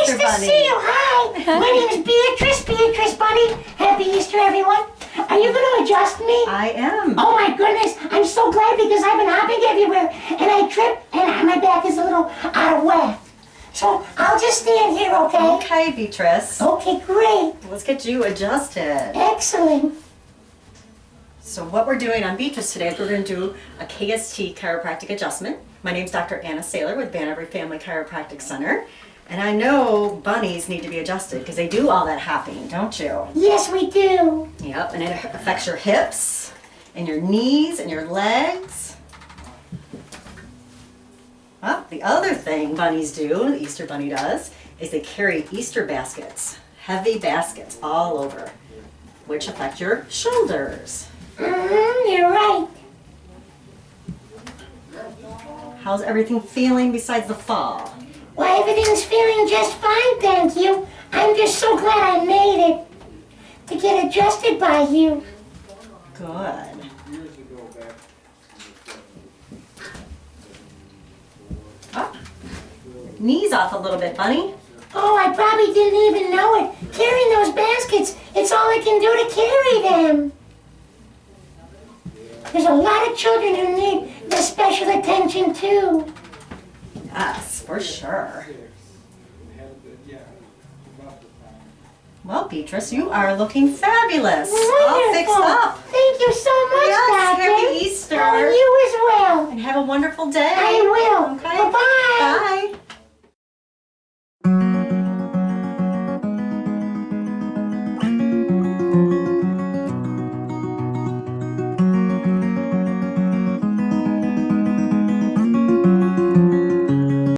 Easter nice to Bunny. see you. Hi. My name is Beatrice. Beatrice Bunny. Happy Easter, everyone. Are you going to adjust me? I am. Oh my goodness. I'm so glad because I've been hopping everywhere and I tripped and my back is a little out of whack. So I'll just stand here, okay? Okay, Beatrice. Okay, great. Let's get you adjusted. Excellent. So what we're doing on Beatrice today is we're going to do a KST chiropractic adjustment. My name's Dr. Anna Saylor with Banbury Family Chiropractic Center. And I know bunnies need to be adjusted because they do all that hopping, don't you? Yes, we do. Yep, and it affects your hips and your knees and your legs. Well, the other thing bunnies do, the Easter bunny does, is they carry Easter baskets, heavy baskets all over, which affect your shoulders. You're right. How's everything feeling besides the fall? Well, everything's feeling just fine, thank you. I'm just so glad I made it to get adjusted by you. Good. Oh, knees off a little bit, bunny. Oh, I probably didn't even know it. Carrying those baskets, it's all I can do to carry them. There's a lot of children who need this special attention too. Yes, for sure. Well, Beatrice, you are looking fabulous. All fixed Wonderful. up. Thank you so much, Yes, Doctor. happy Easter. Oh, and you as well. And have a wonderful day. I will. Okay. Bye-bye. Bye.